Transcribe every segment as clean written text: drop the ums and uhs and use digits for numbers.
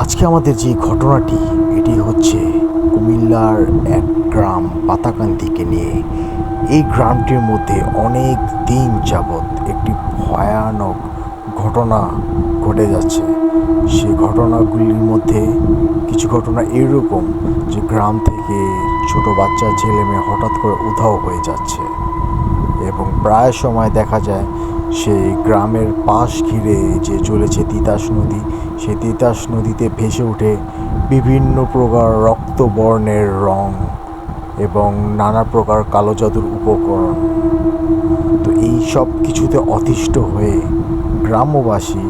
আজকে আমাদের যে ঘটনাটি এটি হচ্ছে কুমিল্লার এক গ্রাম পাতাকান্দিকে নিয়ে। এই গ্রামটির মধ্যে অনেক দিন যাবৎ একটি ভয়ানক ঘটনা ঘটে যাচ্ছে। সে ঘটনাগুলির মধ্যে কিছু ঘটনা এরকম যে গ্রাম থেকে ছোট বাচ্চা ছেলে মেয়ে হঠাৎ করে উধাও হয়ে যাচ্ছে এবং প্রায় সময় দেখা যায় সেই গ্রামের পাশ ঘিরে যে চলেছে তিতাস নদী, সেই তিতাস নদীতে ভেসে ওঠে বিভিন্ন প্রকার রক্তবর্ণের রং এবং নানা প্রকার কালো জাদুর উপকরণ। তো এই সব কিছুতে অতিষ্ঠ হয়ে গ্রামবাসী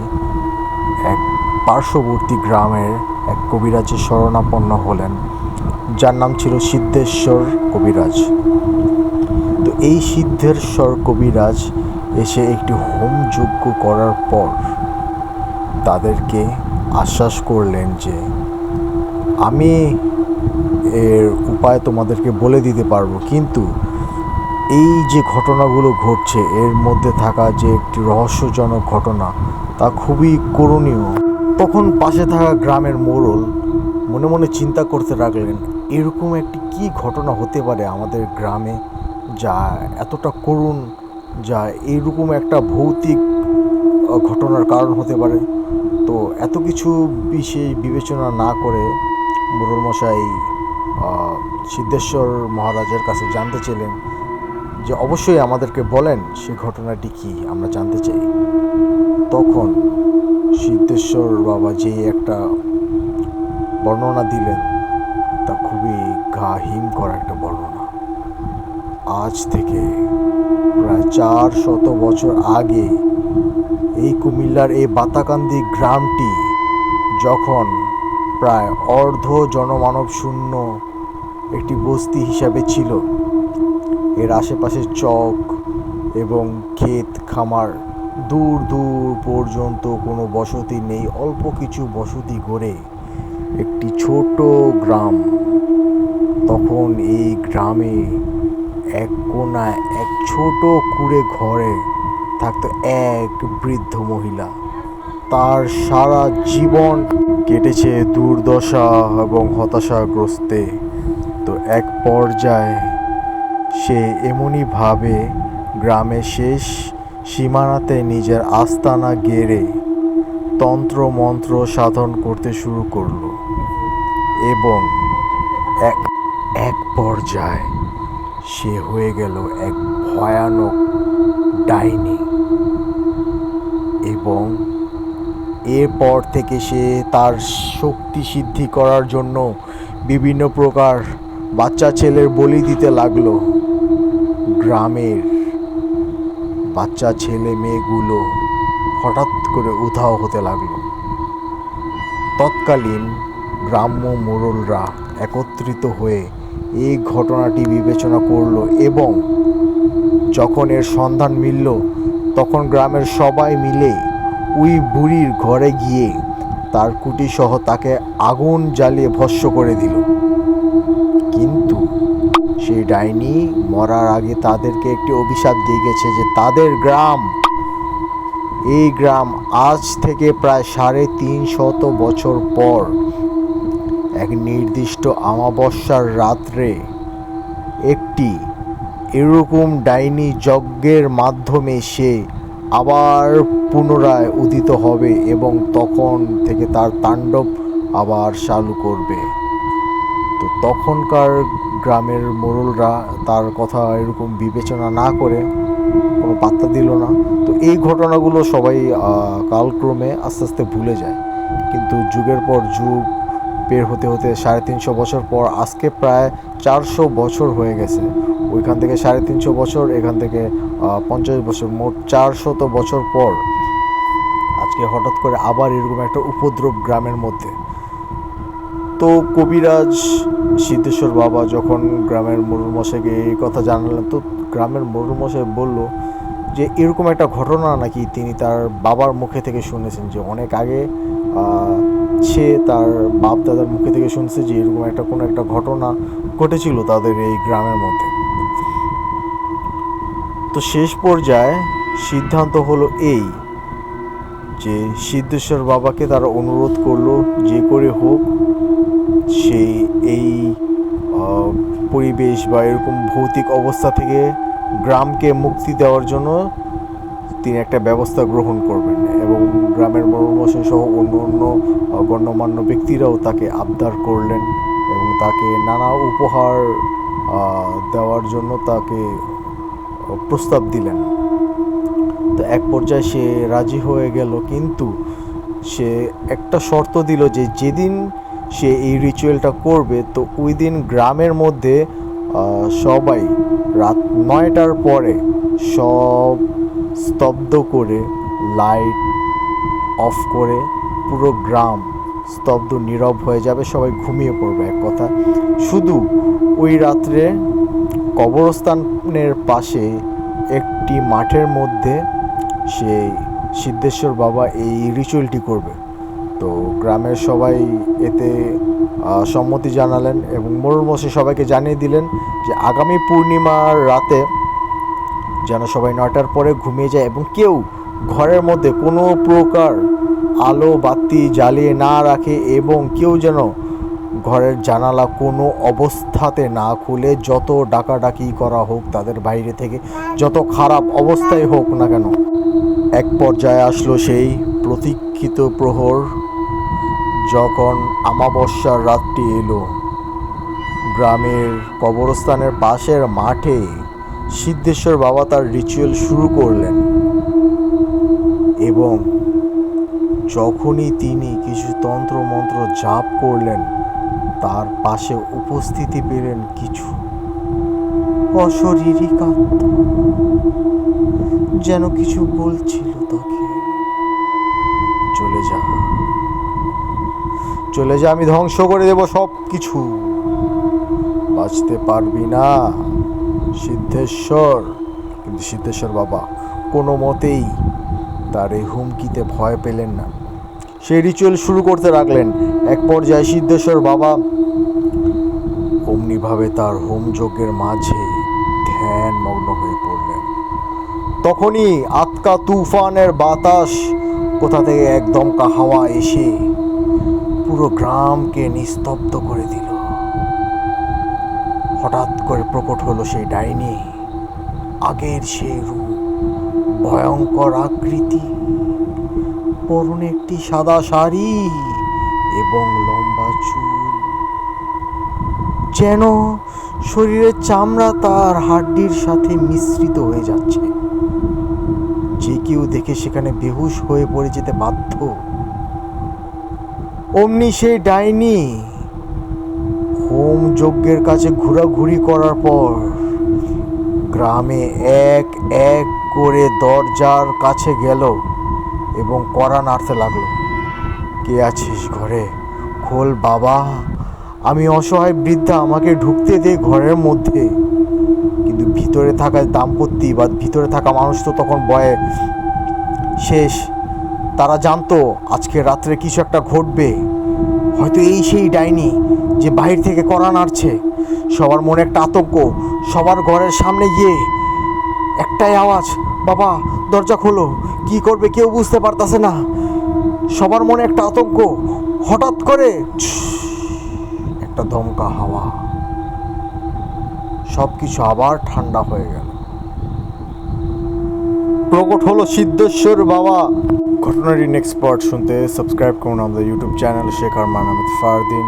এক পার্শ্ববর্তী গ্রামের এক কবিরাজের শরণাপন্ন হলেন, যার নাম ছিল সিদ্ধেশ্বর কবিরাজ। তো এই সিদ্ধেশ্বর কবিরাজ এসে একটি হোমযজ্ঞ করার পর তাদেরকে আশ্বাস করলেন যে আমি এর উপায় তোমাদেরকে বলে দিতে পারবো, কিন্তু এই যে ঘটনাগুলো ঘটছে এর মধ্যে থাকা যে একটি রহস্যজনক ঘটনা তা খুবই করুণীয়। তখন পাশে থাকা গ্রামের মোড়ল মনে মনে চিন্তা করতে লাগলেন, এরকম একটি কি ঘটনা হতে পারে আমাদের গ্রামে যা এতটা করুণ, যা এইরকম একটা ভৌতিক ঘটনার কারণ হতে পারে। তো এত কিছু বিশেষ বিবেচনা না করে মোড়ল মশাই সিদ্ধেশ্বর মহারাজের কাছে জানতে চাইলেন যে অবশ্যই আমাদেরকে বলেন সে ঘটনাটি কি, আমরা জানতে চাই। তখন সিদ্ধেশ্বর বাবা যেই একটা বর্ণনা দিলেন তা খুবই গা হিম করা একটা বর্ণনা। আজ থেকে প্রায় 400 বছর আগে এই কুমিল্লার এই বাতাকান্দি গ্রামটি যখন প্রায় অর্ধ জনমানব শূন্য একটি বস্তি হিসাবে ছিল, এর আশেপাশে চক এবং ক্ষেত খামার, দূর দূর পর্যন্ত কোনো বসতি নেই, অল্প কিছু বসতি গড়ে একটি ছোট গ্রাম। তখন এই গ্রামে এক কোনায় এক ছোট কুঁড়ে ঘরে থাকতো এক বৃদ্ধ মহিলা। তার সারা জীবন কেটেছে দুর্দশা এবং হতাশাগ্রস্তে। তো এক পর্যায়ে সে এমনইভাবে গ্রামের শেষ সীমানাতে নিজের আস্তানা গেড়ে তন্ত্র মন্ত্র সাধন করতে শুরু করলো এবং এক পর্যায়ে সে হয়ে গেল এক ভয়ানক ডাইনি। এবং এরপর থেকে সে তার শক্তি সিদ্ধি করার জন্য বিভিন্ন প্রকার বাচ্চা ছেলের বলি দিতে লাগলো। গ্রামের বাচ্চা ছেলে মেয়েগুলো হঠাৎ করে উধাও হতে লাগলো। তৎকালীন গ্রাম্য মোড়লরা একত্রিত হয়ে এই ঘটনাটি বিবেচনা করলো এবং যখন এর সন্ধান মিলল তখন গ্রামের সবাই মিলে ওই বুড়ির ঘরে গিয়ে তার কুটি সহ তাকে আগুন জ্বালিয়ে ভস্ম করে দিল। কিন্তু সেই ডাইনি মরার আগে তাদেরকে একটি অভিশাপ দিয়ে গেছে যে তাদের গ্রাম, এই গ্রাম আজ থেকে প্রায় 350 বছর পর এক নির্দিষ্ট অমাবস্যার রাত্রে একটি এরকম ডাইনি যজ্ঞের মাধ্যমে সে আবার পুনরায় উদিত হবে এবং তখন থেকে তার তাণ্ডব আবার চালু করবে। তো তখনকার গ্রামের মোড়লরা তার কথা এরকম বিবেচনা না করে কোনো পাত্তা দিল না। তো এই ঘটনাগুলো সবাই কালক্রমে আস্তে আস্তে ভুলে যায়, কিন্তু যুগের পর যুগ বের হতে হতে 350 বছর পর আজকে প্রায় 400 বছর হয়ে গেছে। ওইখান থেকে 350 বছর, এখান থেকে 50 বছর, মোট 400 বছর পর আজকে হঠাৎ করে আবার এরকম একটা উপদ্রব গ্রামের মধ্যে। তো কবিরাজ সিদ্ধেশ্বর বাবা যখন গ্রামের মোড়লমশাইকে এই কথা জানালেন, তো গ্রামের মোড়লমশাই বলল যে এরকম একটা ঘটনা নাকি তিনি তার বাবার মুখে থেকে শুনেছেন, যে অনেক আগে সে তার বাপ দাদার মুখে থেকে শুনছে যে এরকম একটা কোনো একটা ঘটনা ঘটেছিল তাদের এই গ্রামের মধ্যে। তো শেষ পর্যায়ে সিদ্ধান্ত হলো এই যে সিদ্ধেশ্বর বাবাকে তারা অনুরোধ করলো যে করে হোক সে এই পরিবেশ বা এরকম ভৌতিক অবস্থা থেকে গ্রামকে মুক্তি দেওয়ার জন্য তিনি একটা ব্যবস্থা গ্রহণ করবেন। এবং গ্রামের মরমশাই সহ অন্য অন্য গণ্যমান্য ব্যক্তিরাও তাকে আবদার করলেন এবং তাকে নানা উপহার দেওয়ার জন্য তাকে প্রস্তাব দিলেন। তো এক পর্যায়ে সে রাজি হয়ে গেল, কিন্তু সে একটা শর্ত দিল যে যেদিন সে এই রিচুয়ালটা করবে তো ওই দিন গ্রামের মধ্যে সবাই রাত 9টার পরে সব স্তব্ধ করে, লাইট অফ করে পুরো গ্রাম স্তব্ধ নীরব হয়ে যাবে, সবাই ঘুমিয়ে পড়বে। এক কথা, শুধু ওই রাত্রে কবরস্থানের পাশে একটি মাঠের মধ্যে সে সিদ্ধেশ্বর বাবা এই রিচুয়ালটি করবে। তো গ্রামের সবাই এতে সম্মতি জানালেন এবং মোড়লমশাই সবাইকে জানিয়ে দিলেন যে আগামী পূর্ণিমার রাতে যেন সবাই 9টার পরে ঘুমিয়ে যায় এবং কেউ ঘরের মধ্যে কোনো প্রকার আলো বাতি জ্বালিয়ে না রাখে এবং কেউ যেন ঘরের জানালা কোনো অবস্থাতে না খুলে, যত ডাকাডাকি করা হোক তাদের বাইরে থেকে, যত খারাপ অবস্থায় হোক না কেন। এক পর্যায়ে আসলো সেই প্রতীক্ষিত প্রহর, যখন আমাবস্যার রাতটি এলো। গ্রামের কবরস্থানের পাশের মাঠে সিদ্ধেশ্বর বাবা তার রিচুয়াল শুরু করলেন এবং যখনই তিনি কিছু তন্ত্র মন্ত্র জাপ করলেন তার পাশে উপস্থিতি পেলেন কিছু অশরীরী আত্মা, যেন কিছু বলছিল তাকে, চলে যা, চলে যা, আমি ধ্বংস করে দেব সব কিছু, বাঁচতে পারবি না সিদ্ধেশ্বর। কিন্তু সিদ্ধেশ্বর বাবা কোনো মতেই তার এই হুমকিতে ভয় পেলেন না, সেই রিচুয়াল শুরু করতে লাগলেন। এক পর্যায়ে সিদ্ধেশ্বর বাবা অমনিভাবে তার হোম যজ্ঞের মাঝে ধ্যান মগ্ন হয়ে পড়লেন। তখনই আতকা তুফানের বাতাস, কোথা থেকে এক দমকা হাওয়া এসে পুরো গ্রামকে নিস্তব্ধ করে দিল। হঠাৎ করে প্রকট হলো সেই ডাইনি, আগের সেই রূপ, ভয়ঙ্কর আকৃতি, পরনে একটি সাদা শাড়ি এবং লম্বা চুল, যেন শরীরের চামড়া তার হাড্ডির সাথে মিশ্রিত হয়ে যাচ্ছে। যে কেউ দেখে সেখানে বেহুশ হয়ে পড়ে যেতে বাধ্য। অমনি সেই ডাইনি হোম যজ্ঞের কাছে ঘোরাঘুরি করার পর গ্রামে এক এক করে দরজার কাছে গেল এবং কড়া নাড়তে লাগলো। কে আছিস ঘরে? খোল বাবা, আমি অসহায় বৃদ্ধা, আমাকে ঢুকতে দে ঘরের মধ্যে। কিন্তু ভিতরে থাকা দাম্পত্য বা ভিতরে থাকা মানুষ তো তখন ভয়ে শেষ। তারা জানতো আজকে রাত্রে কিছু একটা ঘটবে, হয়তো এই সেই ডাইনি যে বাহির থেকে কড়া নাড়ছে। সবার মনে একটা আতঙ্ক, সবার ঘরের সামনে গিয়ে একটাই আওয়াজ, বাবা দরজা খোলো, কি করবে কেউ বুঝতে পারতাছে না। সবার মনে একটা আতঙ্ক। হঠাৎ করে একটা দমকা হাওয়া, সব কিছু আবার ঠান্ডা হয়ে গেল। প্রকট হলো সিদ্ধেশ্বর বাবা। ঘটনাটি নেক্সট পার্ট শুনতে সাবস্ক্রাইব করুন আমাদের ইউটিউব চ্যানেল শেখ আরমান আহমেদ ফারদিন।